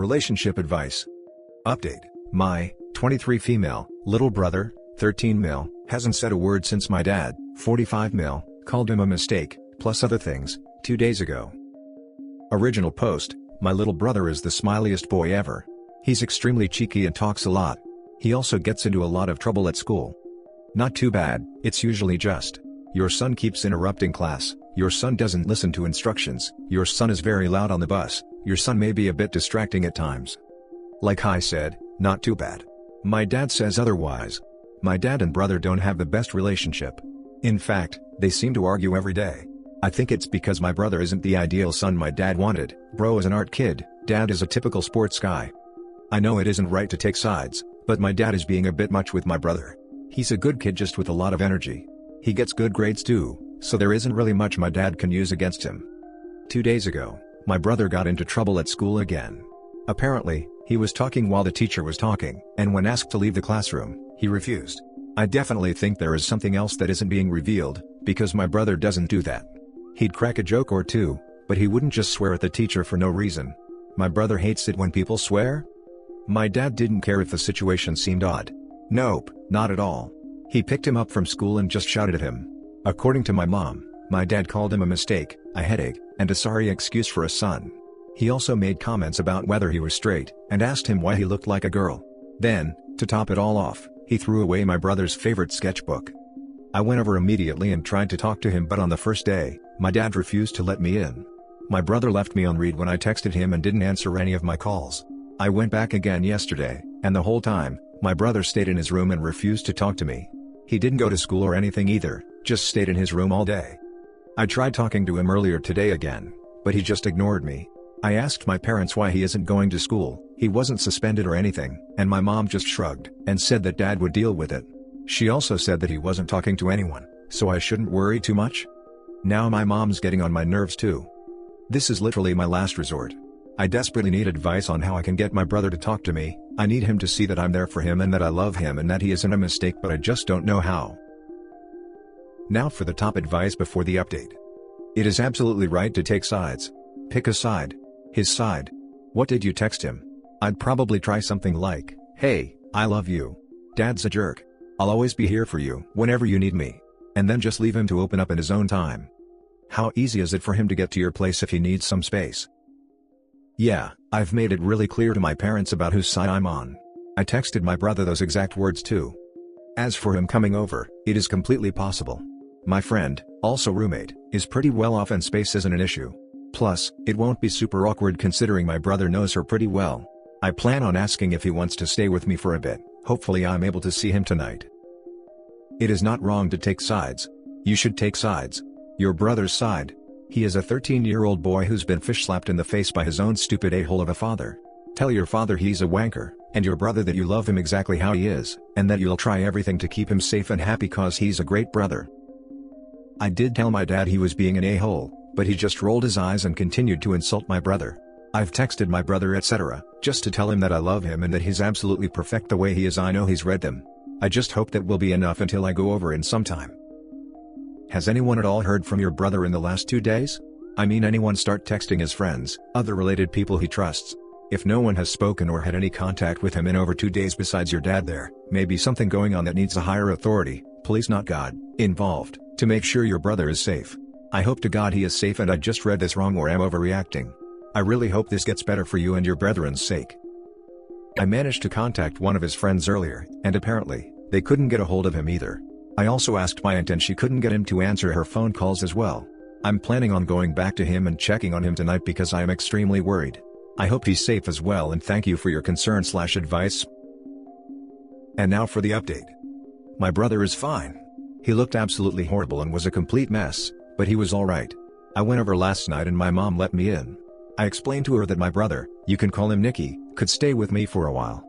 Relationship advice. Update. My 23 female, little brother, 13 mil, hasn't said a word since my dad, 45 mil, called him a mistake, plus other things, 2 days ago. Original post. My little brother is the smiliest boy ever. He's extremely cheeky and talks a lot. He also gets into a lot of trouble at school. Not too bad, it's usually just, your son keeps interrupting class, your son doesn't listen to instructions, your son is very loud on the bus, your son may be a bit distracting at times. Like I said, not too bad. My dad says otherwise. My dad and brother don't have the best relationship. In fact, they seem to argue every day. I think it's because my brother isn't the ideal son my dad wanted. Bro is an art kid, dad is a typical sports guy. I know it isn't right to take sides, but my dad is being a bit much with my brother. He's a good kid just with a lot of energy. He gets good grades too, so there isn't really much my dad can use against him. 2 days ago, my brother got into trouble at school again. Apparently, he was talking while the teacher was talking, and when asked to leave the classroom, he refused. I definitely think there is something else that isn't being revealed, because my brother doesn't do that. He'd crack a joke or two, but he wouldn't just swear at the teacher for no reason. My brother hates it when people swear. My dad didn't care if the situation seemed odd. Nope, not at all. He picked him up from school and just shouted at him. According to my mom, my dad called him a mistake, a headache, and a sorry excuse for a son. He also made comments about whether he was straight, and asked him why he looked like a girl. Then, to top it all off, he threw away my brother's favorite sketchbook. I went over immediately and tried to talk to him, but on the first day, my dad refused to let me in. My brother left me on read when I texted him and didn't answer any of my calls. I went back again yesterday, and the whole time, my brother stayed in his room and refused to talk to me. He didn't go to school or anything either, just stayed in his room all day. I tried talking to him earlier today again, but he just ignored me. I asked my parents why he isn't going to school. He wasn't suspended or anything, and my mom just shrugged and said that dad would deal with it. She also said that he wasn't talking to anyone, so I shouldn't worry too much. Now my mom's getting on my nerves too. This is literally my last resort. I desperately need advice on how I can get my brother to talk to me. I need him to see that I'm there for him and that I love him and that he isn't a mistake, but I just don't know how. Now for the top advice before the update. It is absolutely right to take sides. Pick a side. His side. What did you text him? I'd probably try something like, "Hey, I love you. Dad's a jerk. I'll always be here for you whenever you need me." And then just leave him to open up in his own time. How easy is it for him to get to your place if he needs some space? Yeah, I've made it really clear to my parents about whose side I'm on. I texted my brother those exact words too. As for him coming over, it is completely possible. My friend, also roommate, is pretty well off and space isn't an issue. Plus, it won't be super awkward considering my brother knows her pretty well. I plan on asking if he wants to stay with me for a bit. Hopefully I'm able to see him tonight. It is not wrong to take sides. You should take sides. Your brother's side. He is a 13-year-old boy who's been fish-slapped in the face by his own stupid a-hole of a father. Tell your father he's a wanker, and your brother that you love him exactly how he is, and that you'll try everything to keep him safe and happy cause he's a great brother. I did tell my dad he was being an a-hole, but he just rolled his eyes and continued to insult my brother. I've texted my brother etc., just to tell him that I love him and that he's absolutely perfect the way he is. I know he's read them. I just hope that will be enough until I go over in some time. Has anyone at all heard from your brother in the last 2 days? I mean, anyone start texting his friends, other related people he trusts? If no one has spoken or had any contact with him in over 2 days besides your dad, there may be something going on that needs a higher authority, police not God, involved, to make sure your brother is safe. I hope to God he is safe and I just read this wrong or am overreacting. I really hope this gets better for you and your brethren's sake. I managed to contact one of his friends earlier, and apparently, they couldn't get a hold of him either. I also asked my aunt and she couldn't get him to answer her phone calls as well. I'm planning on going back to him and checking on him tonight because I am extremely worried. I hope he's safe as well and thank you for your concern/advice. And now for the update. My brother is fine. He looked absolutely horrible and was a complete mess, but he was alright. I went over last night and my mom let me in. I explained to her that my brother, you can call him Nicky, could stay with me for a while.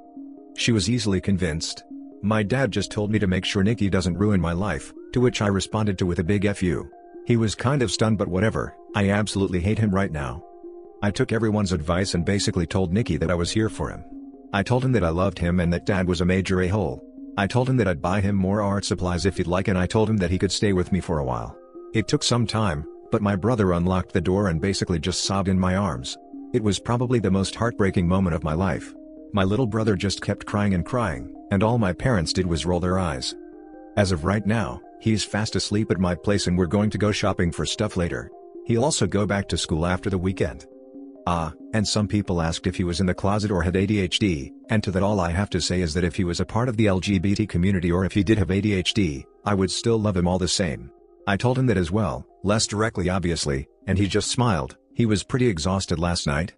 She was easily convinced. My dad just told me to make sure Nicky doesn't ruin my life, to which I responded to with a big F you. He was kind of stunned, but whatever, I absolutely hate him right now. I took everyone's advice and basically told Nicky that I was here for him. I told him that I loved him and that dad was a major a-hole. I told him that I'd buy him more art supplies if he'd like, and I told him that he could stay with me for a while. It took some time, but my brother unlocked the door and basically just sobbed in my arms. It was probably the most heartbreaking moment of my life. My little brother just kept crying and crying, and all my parents did was roll their eyes. As of right now, he's fast asleep at my place and we're going to go shopping for stuff later. He'll also go back to school after the weekend. And some people asked if he was in the closet or had ADHD, and to that all I have to say is that if he was a part of the LGBT community or if he did have ADHD, I would still love him all the same. I told him that as well, less directly obviously, and he just smiled. He was pretty exhausted last night.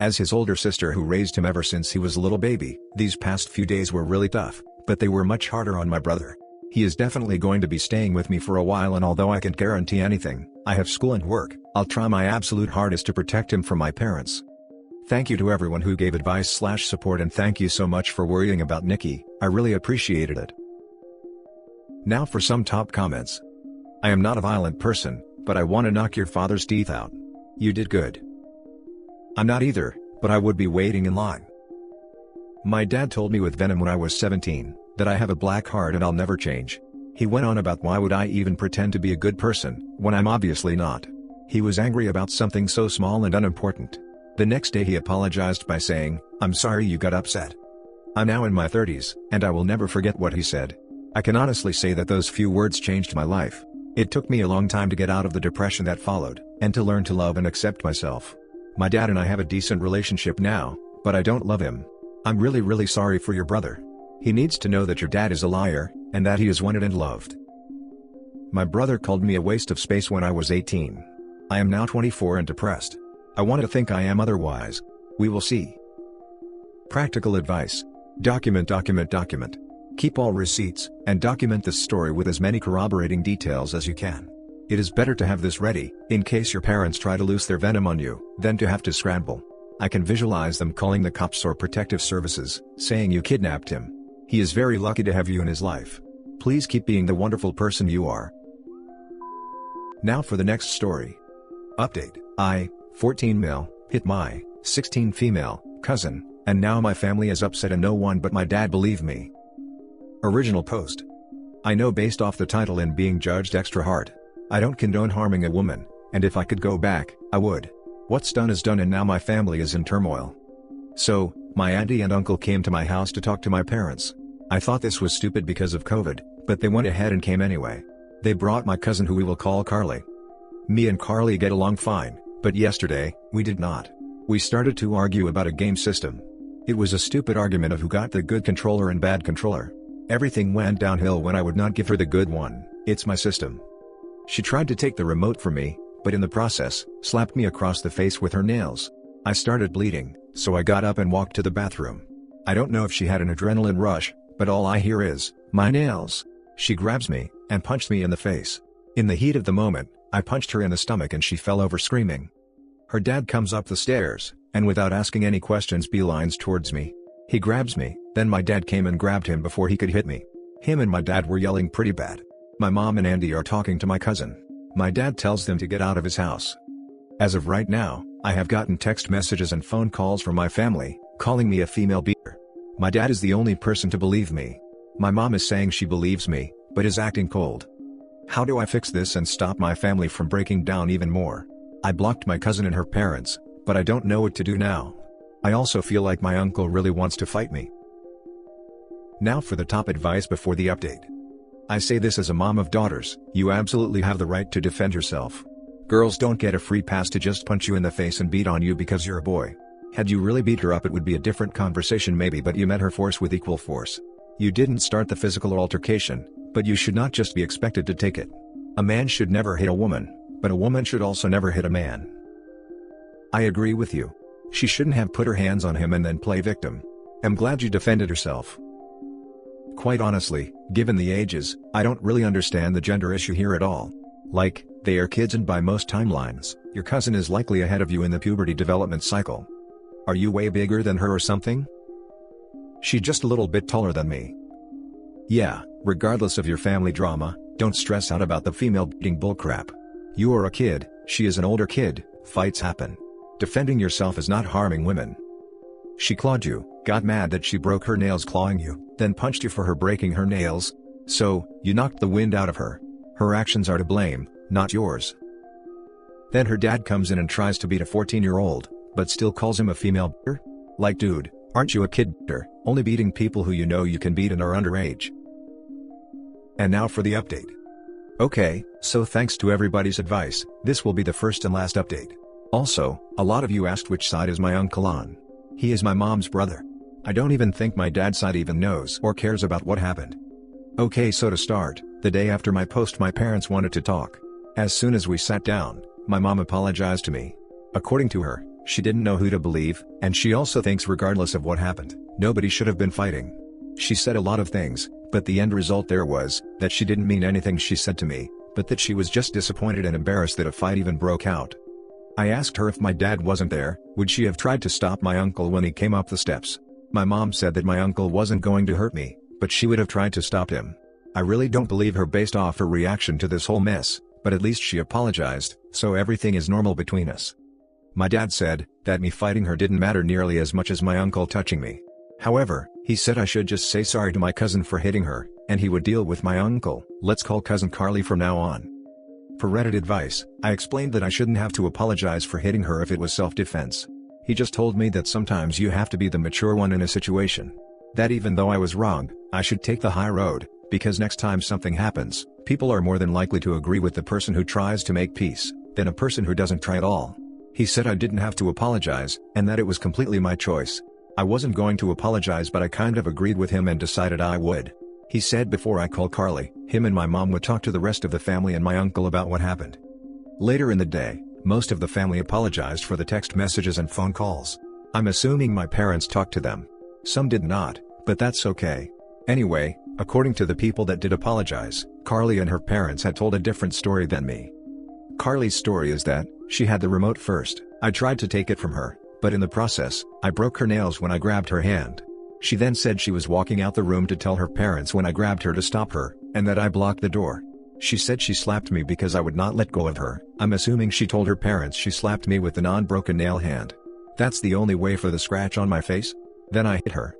As his older sister who raised him ever since he was a little baby, these past few days were really tough, but they were much harder on my brother. He is definitely going to be staying with me for a while, and although I can't guarantee anything, I have school and work, I'll try my absolute hardest to protect him from my parents. Thank you to everyone who gave advice/support, and thank you so much for worrying about Nikki, I really appreciated it. Now for some top comments. I am not a violent person, but I want to knock your father's teeth out. You did good. I'm not either, but I would be waiting in line. My dad told me with venom when I was 17, that I have a black heart and I'll never change. He went on about why would I even pretend to be a good person, when I'm obviously not. He was angry about something so small and unimportant. The next day he apologized by saying, "I'm sorry you got upset." I'm now in my 30s, and I will never forget what he said. I can honestly say that those few words changed my life. It took me a long time to get out of the depression that followed, and to learn to love and accept myself. My dad and I have a decent relationship now, but I don't love him. I'm really sorry for your brother. He needs to know that your dad is a liar, and that he is wanted and loved. My brother called me a waste of space when I was 18. I am now 24 and depressed. I want to think I am otherwise. We will see. Practical advice. Document. Keep all receipts, and document this story with as many corroborating details as you can. It is better to have this ready, in case your parents try to loose their venom on you, than to have to scramble. I can visualize them calling the cops or protective services, saying you kidnapped him. He is very lucky to have you in his life. Please keep being the wonderful person you are. Now for the next story. Update. I, 14 male, hit my 16 female cousin, and now my family is upset and no one but my dad believe me. Original post. I know based off the title and being judged extra hard. I don't condone harming a woman, and if I could go back, I would. What's done is done and now my family is in turmoil. So, my auntie and uncle came to my house to talk to my parents. I thought this was stupid because of COVID, but they went ahead and came anyway. They brought my cousin who we will call Carly. Me and Carly get along fine, but yesterday, we did not. We started to argue about a game system. It was a stupid argument of who got the good controller and bad controller. Everything went downhill when I would not give her the good one. It's my system. She tried to take the remote from me, but in the process, slapped me across the face with her nails. I started bleeding, so I got up and walked to the bathroom. I don't know if she had an adrenaline rush, but all I hear is, "My nails." She grabs me, and punched me in the face. In the heat of the moment, I punched her in the stomach and she fell over screaming. Her dad comes up the stairs, and without asking any questions beelines towards me. He grabs me, then my dad came and grabbed him before he could hit me. Him and my dad were yelling pretty bad. My mom and Andy are talking to my cousin. My dad tells them to get out of his house. As of right now, I have gotten text messages and phone calls from my family, calling me a female beater. My dad is the only person to believe me. My mom is saying she believes me, but is acting cold. How do I fix this and stop my family from breaking down even more? I blocked my cousin and her parents, but I don't know what to do now. I also feel like my uncle really wants to fight me. Now for the top advice before the update. I say this as a mom of daughters, you absolutely have the right to defend yourself. Girls don't get a free pass to just punch you in the face and beat on you because you're a boy. Had you really beat her up it would be a different conversation maybe, but you met her force with equal force. You didn't start the physical altercation, but you should not just be expected to take it. A man should never hit a woman, but a woman should also never hit a man. I agree with you. She shouldn't have put her hands on him and then play victim. I'm glad you defended herself. Quite honestly, given the ages, I don't really understand the gender issue here at all. Like, they are kids and by most timelines, your cousin is likely ahead of you in the puberty development cycle. Are you way bigger than her or something? She's just a little bit taller than me. Yeah, regardless of your family drama, don't stress out about the female beating bullcrap. You are a kid, she is an older kid, fights happen. Defending yourself is not harming women. She clawed you, got mad that she broke her nails clawing you, then punched you for her breaking her nails. So, you knocked the wind out of her. Her actions are to blame, not yours. Then her dad comes in and tries to beat a 14-year-old, but still calls him a female beater? Like dude, aren't you a kid beater, only beating people who you know you can beat and are underage? And now for the update. Okay, so thanks to everybody's advice, this will be the first and last update. Also, a lot of you asked which side is my uncle on. He is my mom's brother. I don't even think my dad's side even knows or cares about what happened. Okay, so to start, the day after my post my parents wanted to talk. As soon as we sat down, my mom apologized to me. According to her, she didn't know who to believe, and she also thinks regardless of what happened, nobody should have been fighting. She said a lot of things, but the end result there was, that she didn't mean anything she said to me, but that she was just disappointed and embarrassed that a fight even broke out. I asked her if my dad wasn't there, would she have tried to stop my uncle when he came up the steps? My mom said that my uncle wasn't going to hurt me, but she would have tried to stop him. I really don't believe her based off her reaction to this whole mess, but at least she apologized, so everything is normal between us. My dad said that me fighting her didn't matter nearly as much as my uncle touching me. However, he said I should just say sorry to my cousin for hitting her, and he would deal with my uncle. Let's call cousin Carly from now on. For Reddit advice, I explained that I shouldn't have to apologize for hitting her if it was self-defense. He just told me that sometimes you have to be the mature one in a situation. That even though I was wrong, I should take the high road, because next time something happens, people are more than likely to agree with the person who tries to make peace, than a person who doesn't try at all. He said I didn't have to apologize, and that it was completely my choice. I wasn't going to apologize, but I kind of agreed with him and decided I would. He said before I call Carly, him and my mom would talk to the rest of the family and my uncle about what happened. Later in the day, most of the family apologized for the text messages and phone calls. I'm assuming my parents talked to them. Some did not, but that's okay. Anyway, according to the people that did apologize, Carly and her parents had told a different story than me. Carly's story is that she had the remote first. I tried to take it from her, but in the process, I broke her nails when I grabbed her hand. She then said she was walking out the room to tell her parents when I grabbed her to stop her, and that I blocked the door. She said she slapped me because I would not let go of her. I'm assuming she told her parents she slapped me with the non-broken nail hand. That's the only way for the scratch on my face? Then I hit her.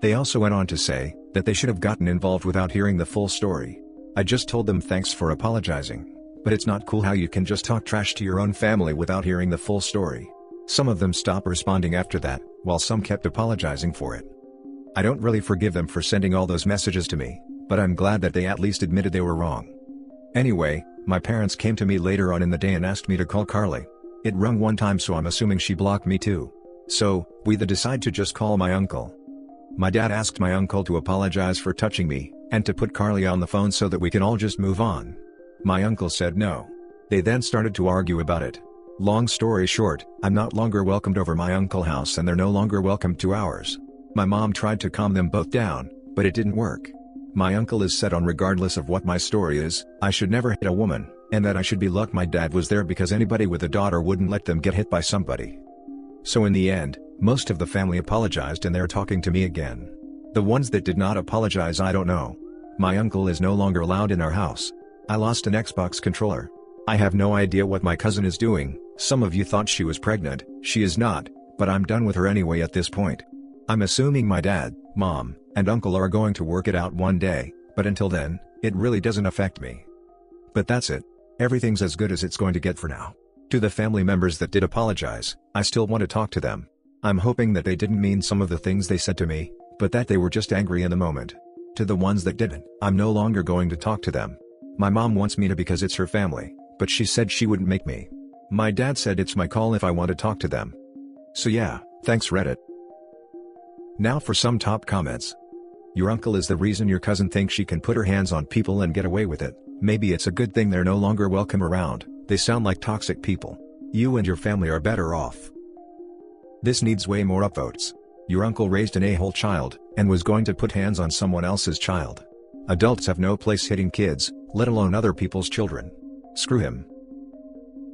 They also went on to say that they should have gotten involved without hearing the full story. I just told them thanks for apologizing. But it's not cool how you can just talk trash to your own family without hearing the full story. Some of them stopped responding after that, while some kept apologizing for it. I don't really forgive them for sending all those messages to me, but I'm glad that they at least admitted they were wrong. Anyway, my parents came to me later on in the day and asked me to call Carly. It rung one time, so I'm assuming she blocked me too. So, we decide to just call my uncle. My dad asked my uncle to apologize for touching me, and to put Carly on the phone so that we can all just move on. My uncle said no. They then started to argue about it. Long story short, I'm not longer welcomed over my uncle's house and they're no longer welcome to ours. My mom tried to calm them both down, but it didn't work. My uncle is set on regardless of what my story is, I should never hit a woman, and that I should be lucky my dad was there because anybody with a daughter wouldn't let them get hit by somebody. So in the end, most of the family apologized and they're talking to me again. The ones that did not apologize I don't know. My uncle is no longer allowed in our house. I lost an Xbox controller. I have no idea what my cousin is doing. Some of you thought she was pregnant, she is not, but I'm done with her anyway at this point. I'm assuming my dad, mom, and uncle are going to work it out one day, but until then, it really doesn't affect me. But that's it. Everything's as good as it's going to get for now. To the family members that did apologize, I still want to talk to them. I'm hoping that they didn't mean some of the things they said to me, but that they were just angry in the moment. To the ones that didn't, I'm no longer going to talk to them. My mom wants me to because it's her family, but she said she wouldn't make me. My dad said it's my call if I want to talk to them. So yeah, thanks Reddit. Now for some top comments. Your uncle is the reason your cousin thinks she can put her hands on people and get away with it. Maybe it's a good thing they're no longer welcome around, they sound like toxic people. You and your family are better off. This needs way more upvotes. Your uncle raised an a-hole child, and was going to put hands on someone else's child. Adults have no place hitting kids, let alone other people's children. Screw him.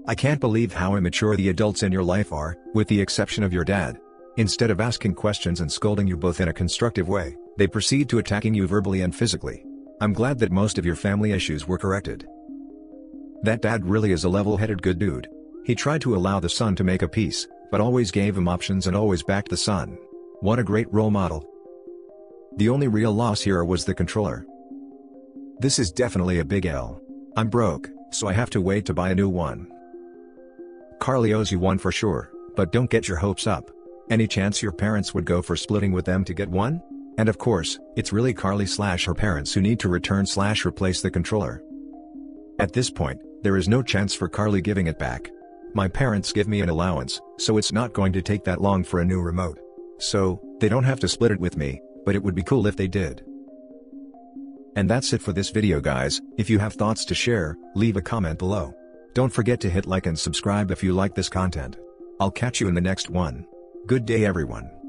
I can't believe how immature the adults in your life are, with the exception of your dad. Instead of asking questions and scolding you both in a constructive way, they proceed to attacking you verbally and physically. I'm glad that most of your family issues were corrected. That dad really is a level-headed good dude. He tried to allow the son to make a peace, but always gave him options and always backed the son. What a great role model. The only real loss here was the controller. This is definitely a big L. I'm broke, so I have to wait to buy a new one. Carly owes you one for sure. But don't get your hopes up. Any chance your parents would go for splitting with them to get one? And of course, it's really Carly/her parents who need to return/replace the controller. At this point, there is no chance for Carly giving it back. My parents give me an allowance, so it's not going to take that long for a new remote. So, they don't have to split it with me, but it would be cool if they did. And that's it for this video guys. If you have thoughts to share, leave a comment below. Don't forget to hit like and subscribe if you like this content. I'll catch you in the next one. Good day everyone.